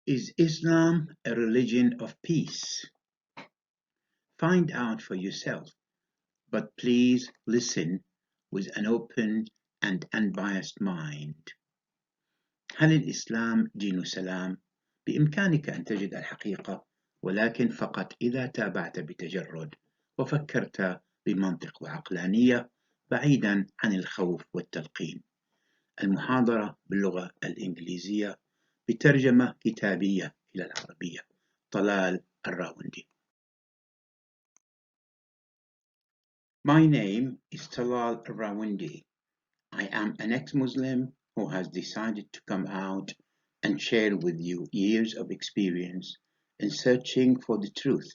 Is Islam a religion of peace? Find out for yourself, but please listen with an open and unbiased mind. هل الإسلام دين سلام؟ بإمكانك أن تجد الحقيقة، ولكن فقط إذا تابعت بتجرد وفكرت بمنطق وعقلانية بعيدا عن الخوف والتلقين. المحاضرة باللغة الإنجليزية بترجمة كتابية إلى العربية. طلال الراوندي. My name is Talal Al Rawandi. I am an ex-Muslim who has decided to come out and share with you years of experience in searching for the truth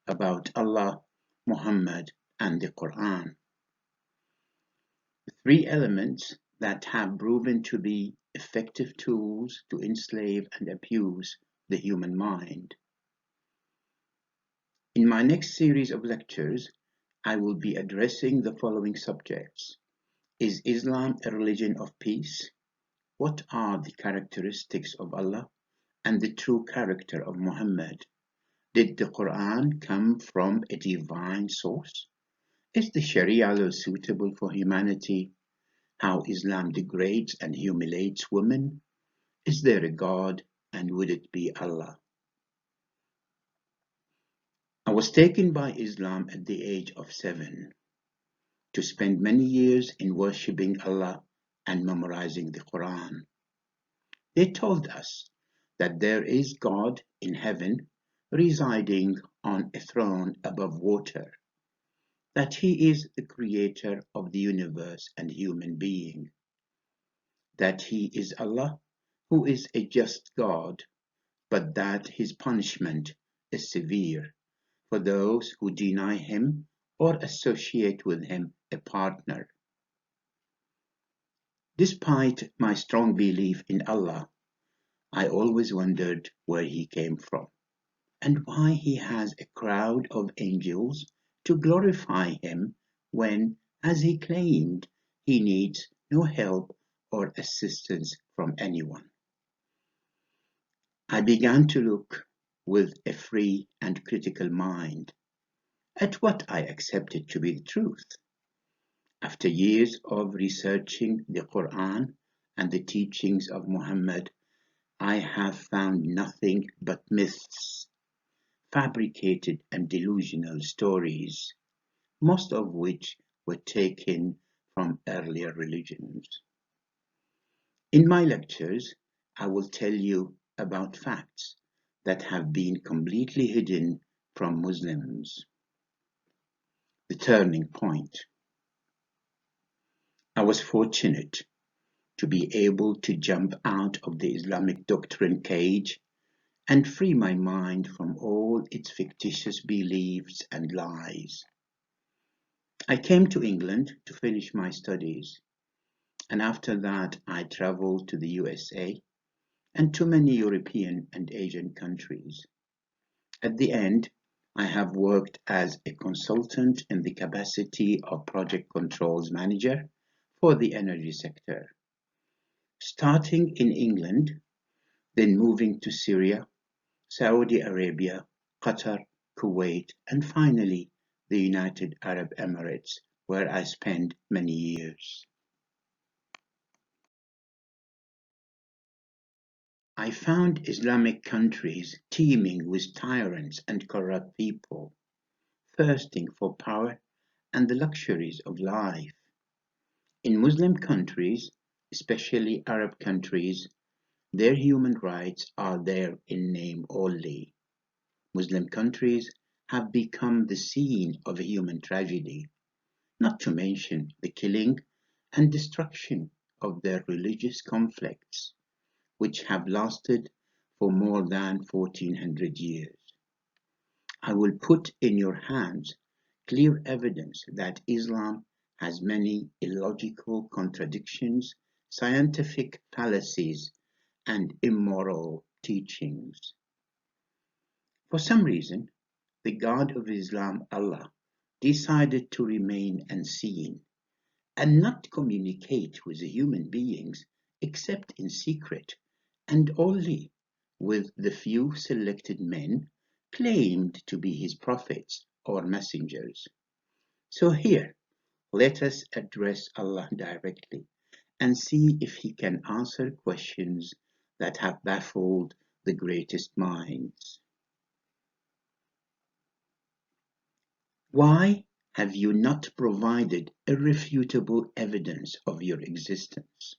about Allah, Muhammad, and the Quran. The three elements that have proven to be effective tools to enslave and abuse the human mind. In my next series of lectures, I will be addressing the following subjects. Is Islam a religion of peace? What are the characteristics of Allah and the true character of Muhammad? Did the Quran come from a divine source? Is the Sharia law suitable for humanity? How Islam degrades and humiliates women? Is there a God, and would it be Allah? I was taken by Islam at the age of 7 to spend many years in worshipping Allah and memorizing the Quran. They told us that there is God in heaven residing on a throne above water, that He is the creator of the universe and human being, that He is Allah, who is a just God, but that His punishment is severe for those who deny Him or associate with Him a partner. Despite my strong belief in Allah, I always wondered where He came from and why He has a crowd of angels to glorify Him when, as He claimed, He needs no help or assistance from anyone. I began to look with a free and critical mind at what I accepted to be the truth. After years of researching the Quran and the teachings of Muhammad, I have found nothing but myths, fabricated and delusional stories, most of which were taken from earlier religions. In my lectures, I will tell you about facts that have been completely hidden from Muslims. The turning point. I was fortunate to be able to jump out of the Islamic doctrine cage and free my mind from all its fictitious beliefs and lies. I came to England to finish my studies, and after that I traveled to the USA and to many European and Asian countries. At the end, I have worked as a consultant in the capacity of project controls manager for the energy sector, starting in England, then moving to Syria, Saudi Arabia, Qatar, Kuwait, and finally the United Arab Emirates, where I spent many years. I found Islamic countries teeming with tyrants and corrupt people, thirsting for power and the luxuries of life. In Muslim countries, especially Arab countries, their human rights are there in name only. Muslim countries have become the scene of a human tragedy, not to mention the killing and destruction of their religious conflicts, which have lasted for more than 1400 years. I will put in your hands clear evidence that Islam has many illogical contradictions, scientific fallacies, and immoral teachings. For some reason, the God of Islam, Allah, decided to remain unseen and not communicate with the human beings except in secret and only with the few selected men claimed to be his prophets or messengers. So here, let us address Allah directly and see if he can answer questions that have baffled the greatest minds. Why have you not provided irrefutable evidence of your existence?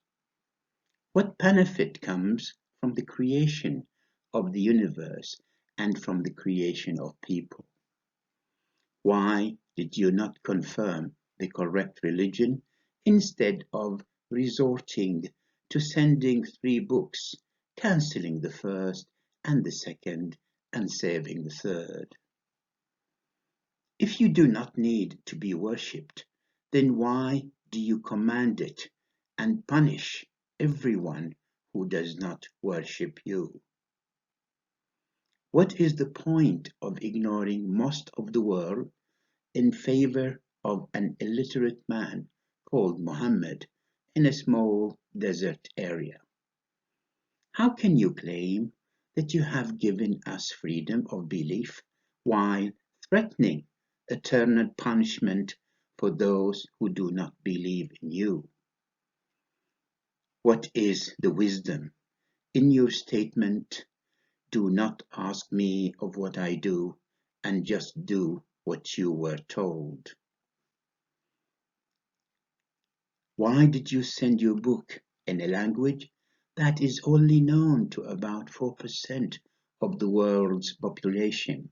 What benefit comes from the creation of the universe and from the creation of people? Why did you not confirm the correct religion instead of resorting to sending 3 books, cancelling the first and the second, and saving the third? If you do not need to be worshipped, then why do you command it and punish everyone who does not worship you? What is the point of ignoring most of the world in favor of an illiterate man called Muhammad in a small desert area? How can you claim that you have given us freedom of belief while threatening eternal punishment for those who do not believe in you? What is the wisdom in your statement, "Do not ask me of what I do, and just do what you were told"? Why did you send your book in a language that is only known to about 4% of the world's population,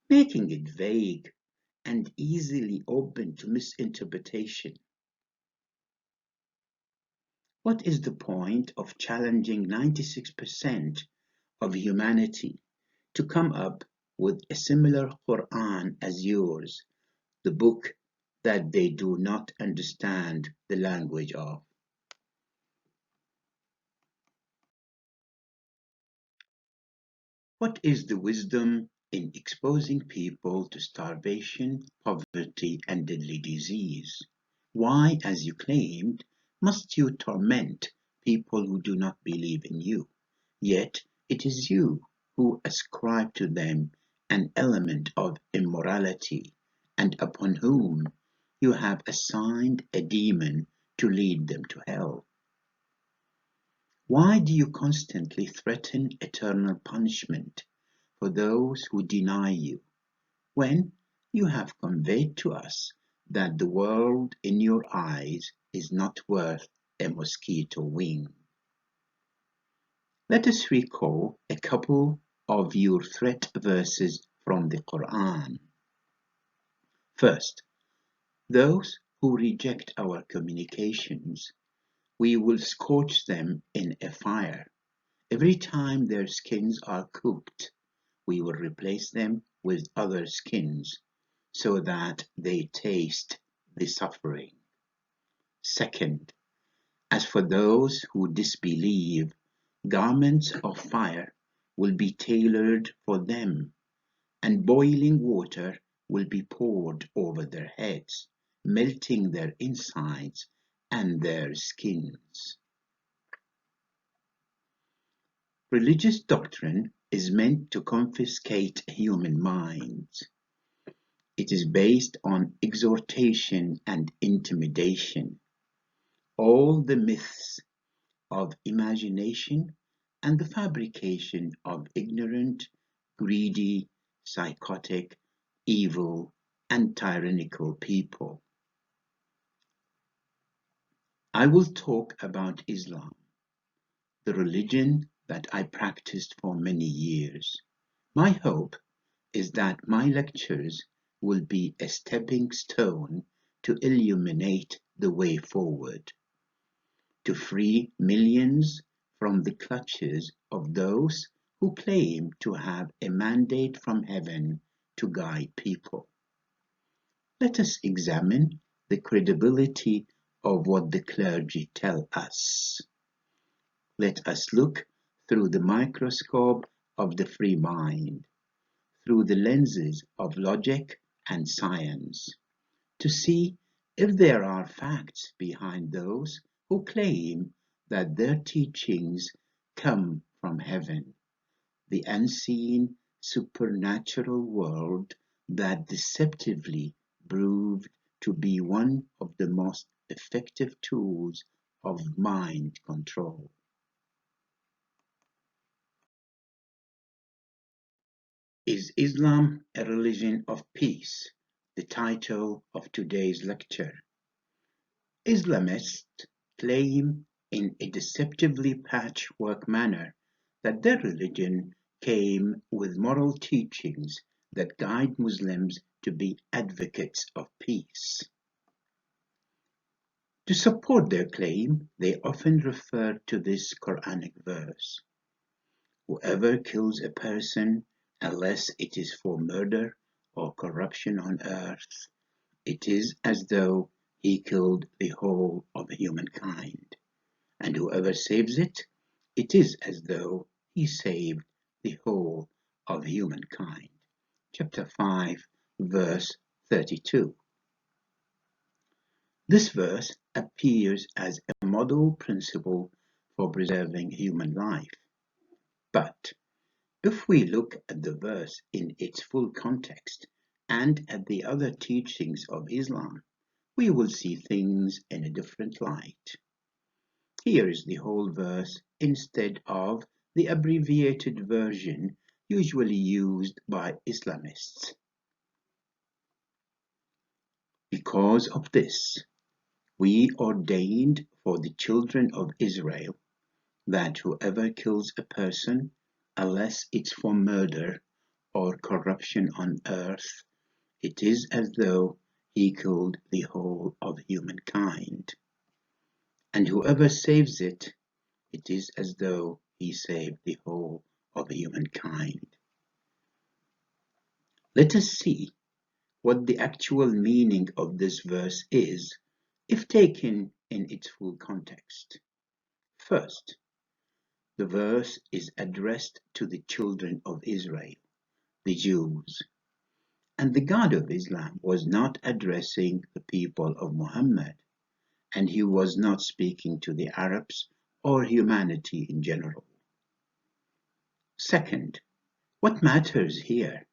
making it vague and easily open to misinterpretation? What is the point of challenging 96% of humanity to come up with a similar Quran as yours, the book that they do not understand the language of? What is the wisdom in exposing people to starvation, poverty, and deadly disease? Why, as you claimed, must you torment people who do not believe in you? Yet it is you who ascribe to them an element of immorality, and upon whom you have assigned a demon to lead them to hell. Why do you constantly threaten eternal punishment for those who deny you, when you have conveyed to us that the world in your eyes is not worth a mosquito wing? Let us recall a couple of your threat verses from the Quran. First, those who reject our communications, we will scorch them in a fire. Every time their skins are cooked, we will replace them with other skins, so that they taste the suffering. Second, as for those who disbelieve, garments of fire will be tailored for them, and boiling water will be poured over their heads, melting their insides and their skins. Religious doctrine is meant to confiscate human minds. It is based on exhortation and intimidation. All the myths of imagination and the fabrication of ignorant, greedy, psychotic, evil, and tyrannical people. I will talk about Islam, the religion that I practiced for many years. My hope is that my lectures will be a stepping stone to illuminate the way forward, to free millions from the clutches of those who claim to have a mandate from heaven to guide people. Let us examine the credibility of what the clergy tell us. Let us look through the microscope of the free mind, through the lenses of logic and science, to see if there are facts behind those who claim that their teachings come from heaven. the unseen supernatural world that deceptively proved to be one of the most effective tools of mind control. Is Islam a religion of peace? The title of today's lecture. Islamists claim in a deceptively patchwork manner that their religion came with moral teachings that guide Muslims to be advocates of peace. To support their claim, they often refer to this Quranic verse: "Whoever kills a person, unless it is for murder or corruption on earth, it is as though he killed the whole of humankind. And whoever saves it, it is as though he saved the whole of humankind." Chapter 5, verse 32. This verse appears as a model principle for preserving human life. But if we look at the verse in its full context and at the other teachings of Islam, we will see things in a different light. Here is the whole verse instead of the abbreviated version usually used by Islamists. Because of this, we ordained for the children of Israel that whoever kills a person, unless it's for murder or corruption on earth, it is as though he killed the whole of humankind. And whoever saves it, it is as though he saved the whole of humankind. Let us see what the actual meaning of this verse is if taken in its full context. First, the verse is addressed to the children of Israel, the Jews, and the God of Islam was not addressing the people of Muhammad, and he was not speaking to the Arabs or humanity in general. Second, what matters here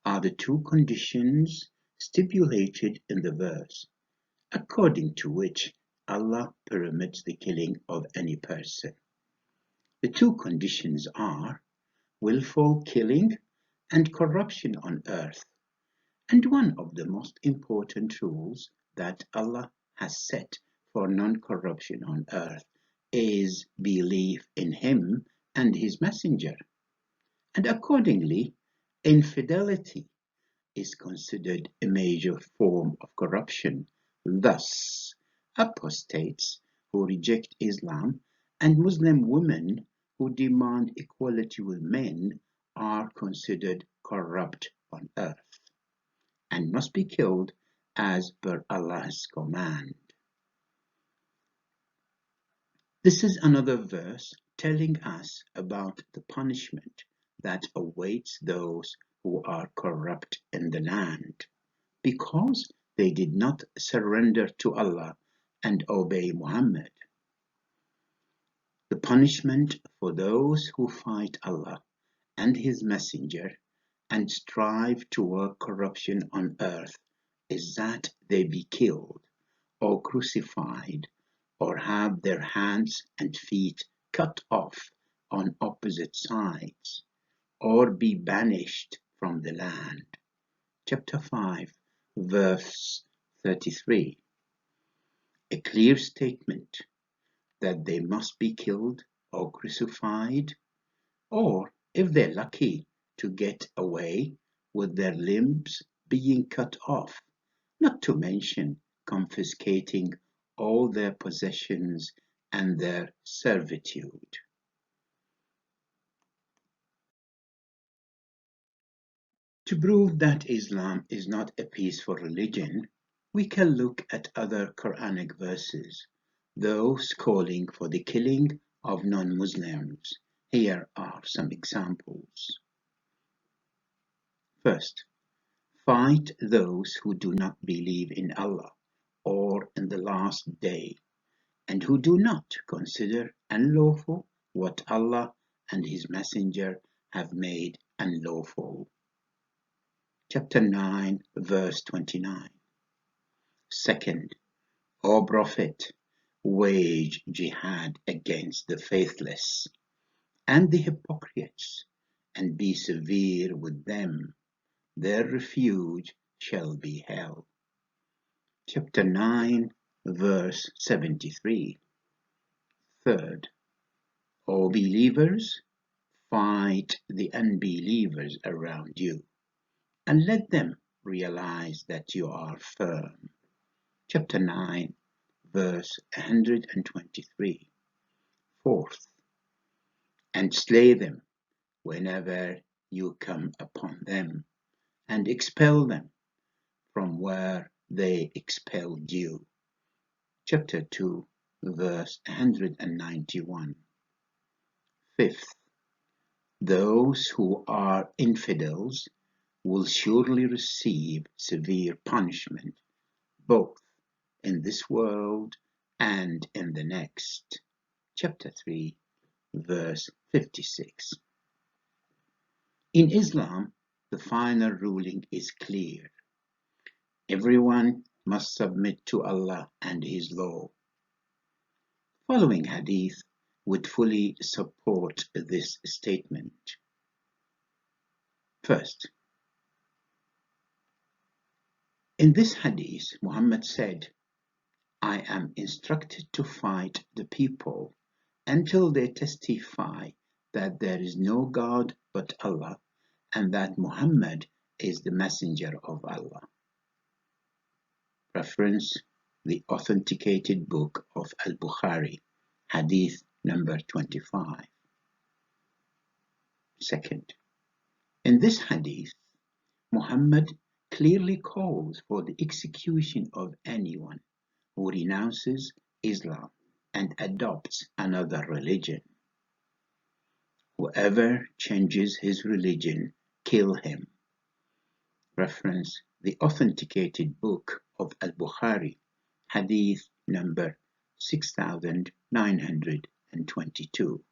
are the two conditions stipulated in the verse, according to which Allah permits the killing of any person. The two conditions are willful killing and corruption on earth. And one of the most important rules that Allah has set for non-corruption on earth is belief in Him and His Messenger. And accordingly, infidelity is considered a major form of corruption. Thus, apostates who reject Islam and Muslim women who demand equality with men are considered corrupt on earth and must be killed as per Allah's command. This is another verse telling us about the punishment that awaits those who are corrupt in the land, because they did not surrender to Allah and obey Muhammad. The punishment for those who fight Allah and His Messenger and strive to work corruption on earth is that they be killed or crucified or have their hands and feet cut off on opposite sides or be banished from the land. Chapter 5, verse 33. A clear statement that they must be killed or crucified, or if they're lucky to get away, with their limbs being cut off, not to mention confiscating all their possessions and their servitude. To prove that Islam is not a peaceful religion, we can look at other Quranic verses, those calling for the killing of non-Muslims. Here are some examples. First, fight those who do not believe in Allah or in the last day, and who do not consider unlawful what Allah and His Messenger have made unlawful. Chapter 9, verse 29. Second, O Prophet, wage jihad against the faithless and the hypocrites, and be severe with them. Their refuge shall be hell. Chapter 9, verse 73. Third, O believers, fight the unbelievers around you, and let them realize that you are firm. Chapter 9, verse 123. Fourth, and slay them whenever you come upon them, and expel them from where they expelled you. Chapter 2, verse 191. Fifth, those who are infidels will surely receive severe punishment, both in this world and in the next. Chapter 3, verse 56. In Islam, the final ruling is clear. Everyone must submit to Allah and His law. Following hadith would fully support this statement. First, in this hadith, Muhammad said, I am instructed to fight the people until they testify that there is no God but Allah and that Muhammad is the messenger of Allah. Reference, the authenticated book of Al-Bukhari, hadith number 25. Second, in this hadith, Muhammad clearly calls for the execution of anyone who renounces Islam and adopts another religion. Whoever changes his religion, kill him. Reference, the authenticated book of Al-Bukhari, hadith number 6922.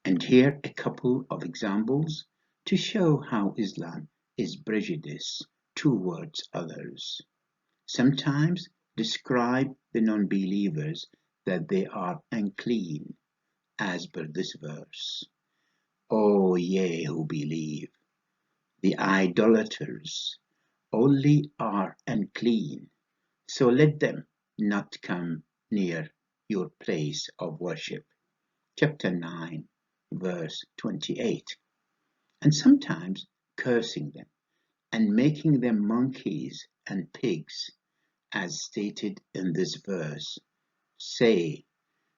And here a couple of examples to show how Islam is prejudiced towards others. Sometimes describe the non-believers that they are unclean, as per this verse. O ye who believe, the idolaters only are unclean, so let them not come near your place of worship. Chapter 9, verse 28. And sometimes cursing them and making them monkeys and pigs, as stated in this verse. Say,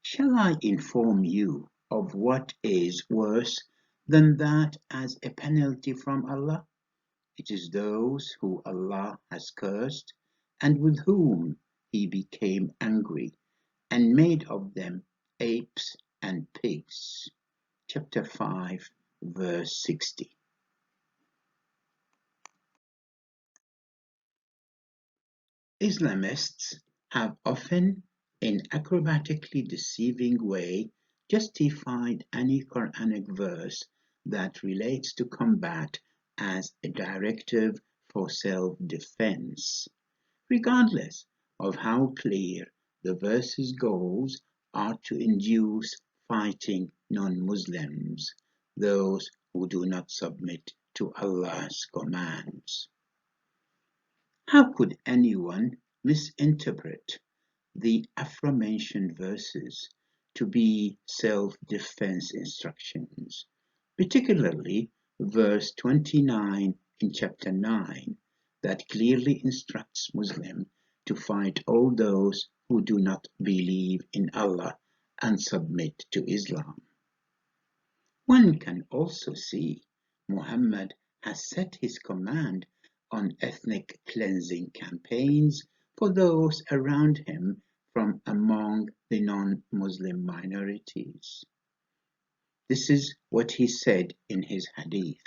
shall I inform you of what is worse than that as a penalty from Allah? It is those who Allah has cursed and with whom He became angry and made of them apes and pigs. Chapter 5, verse 60. Islamists have often, in acrobatically deceiving way, justified any Quranic verse that relates to combat as a directive for self-defense, regardless of how clear the verse's goals are to induce fighting non-Muslims, those who do not submit to Allah's commands. How could anyone misinterpret the aforementioned verses to be self-defense instructions, particularly verse 29 in chapter 9 that clearly instructs Muslims to fight all those who do not believe in Allah and submit to Islam? One can also see Muhammad has set his command on ethnic cleansing campaigns for those around him from among the non-Muslim minorities. This is what he said in his hadith.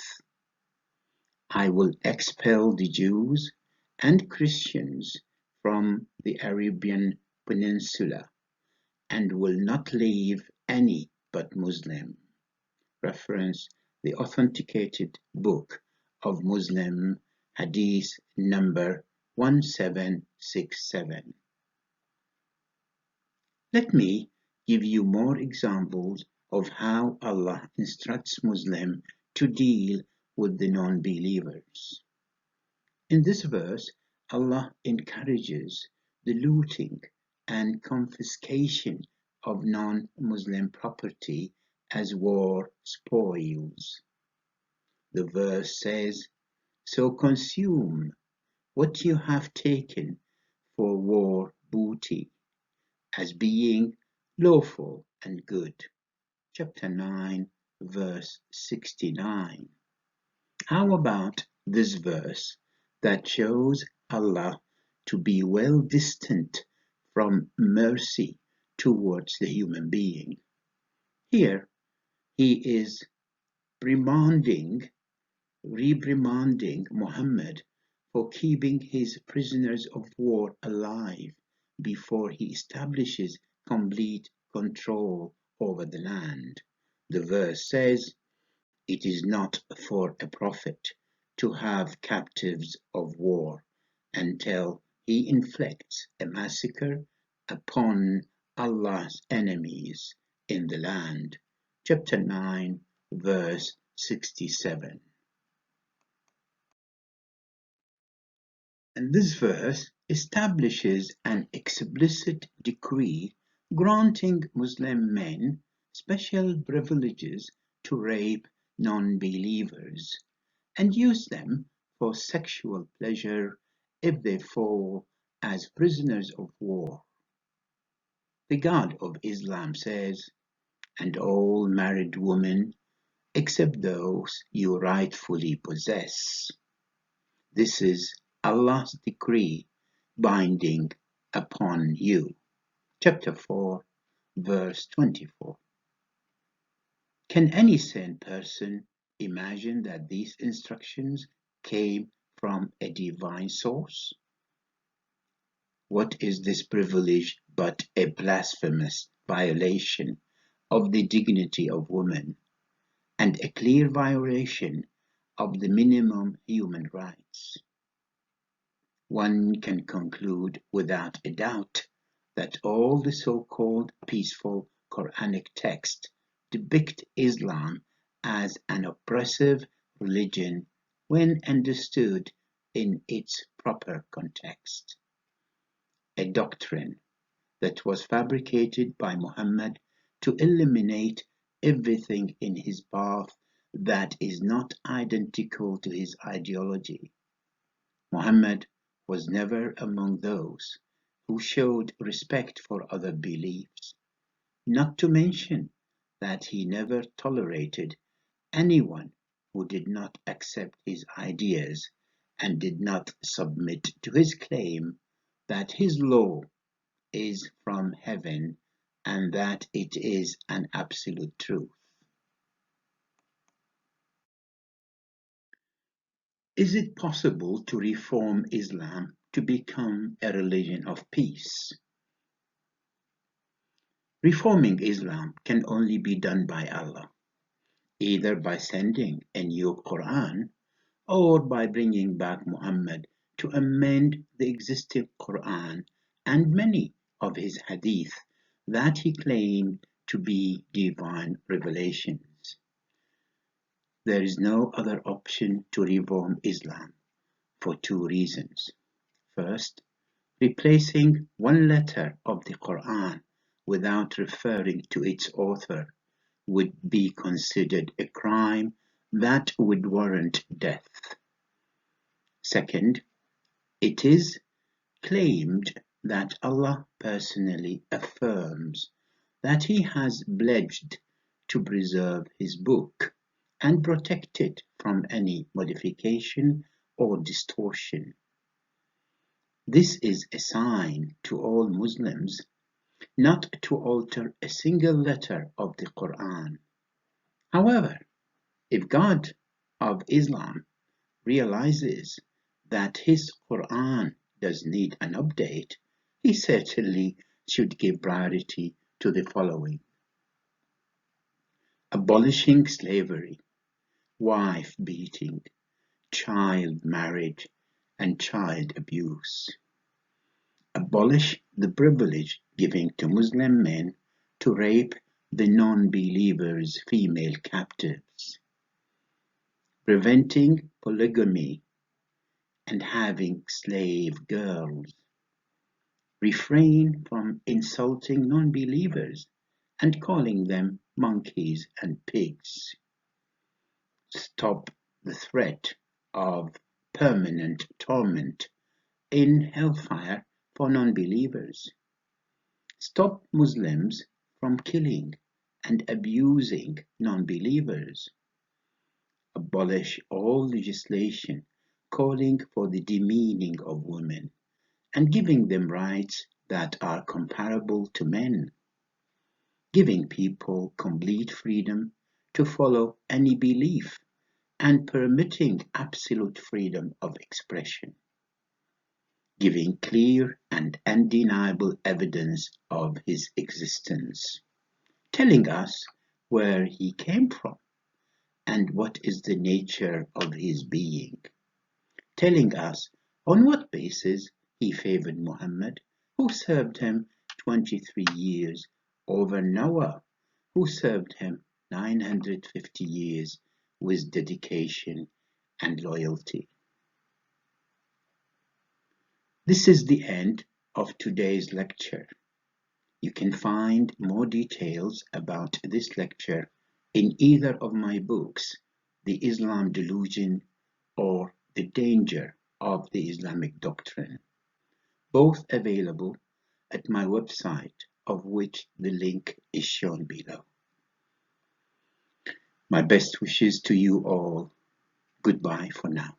I will expel the Jews and Christians from the Arabian Peninsula and will not leave any but Muslim. reference the authenticated book of Muslim Hadith number 1767. Let me give you more examples of how Allah instructs Muslims to deal with the non-believers. In this verse, Allah encourages the looting and confiscation of non-Muslim property as war spoils. The verse says, "So consume what you have taken for war booty, as being lawful and good." Chapter 9, verse 69. How about this verse that shows Allah to be well distant from mercy towards the human being? Here he is reprimanding Muhammad for keeping his prisoners of war alive before he establishes complete control over the land. The verse says, "It is not for a prophet to have captives of war until he inflicts a massacre upon Allah's enemies in the land." Chapter 9, verse 67. And this verse establishes an explicit decree granting Muslim men special privileges to rape non-believers and use them for sexual pleasure if they fall as prisoners of war. The God of Islam says, "And all married women except those you rightfully possess." This is Allah's decree binding upon you. Chapter 4, verse 24. Can any sane person imagine that these instructions came from a divine source? What is this privilege but a blasphemous violation of the dignity of women and a clear violation of the minimum human rights? One can conclude without a doubt that all the so-called peaceful Quranic texts depict Islam as an oppressive religion when understood in its proper context. A doctrine that was fabricated by Muhammad to eliminate everything in his path that is not identical to his ideology. Muhammad was never among those who showed respect for other beliefs, not to mention that he never tolerated anyone who did not accept his ideas and did not submit to his claim that his law is from heaven and that it is an absolute truth. Is it possible to reform Islam to become a religion of peace? Reforming Islam can only be done by Allah, either by sending a new Quran or by bringing back Muhammad to amend the existing Quran and many of his hadith that he claimed to be divine revelations. There is no other option to reform Islam for two reasons. First, replacing one letter of the Quran without referring to its author would be considered a crime that would warrant death. Second, it is claimed that Allah personally affirms that He has pledged to preserve His book and protect it from any modification or distortion. This is a sign to all Muslims not to alter a single letter of the Quran. However, if God of Islam realizes that his Quran does need an update, he certainly should give priority to the following. abolishing slavery, wife beating, child marriage, and child abuse. Abolish the privilege given to Muslim men to rape the non-believers' female captives. Preventing polygamy and having slave girls. Refrain from insulting non-believers and calling them monkeys and pigs. Stop the threat of permanent torment in hellfire for non-believers. Stop Muslims from killing and abusing non-believers. Abolish all legislation calling for the demeaning of women and giving them rights that are comparable to men. Giving people complete freedom to follow any belief and permitting absolute freedom of expression. Giving clear and undeniable evidence of his existence. Telling us where he came from and what is the nature of his being. Telling us on what basis he favored Muhammad, who served him 23 years, over Noah, who served him 950 years with dedication and loyalty. This is the end of today's lecture. You can find more details about this lecture in either of my books, The Islam Delusion or The Danger of the Islamic Doctrine, both available at my website, of which the link is shown below. My best wishes to you all. Goodbye for now.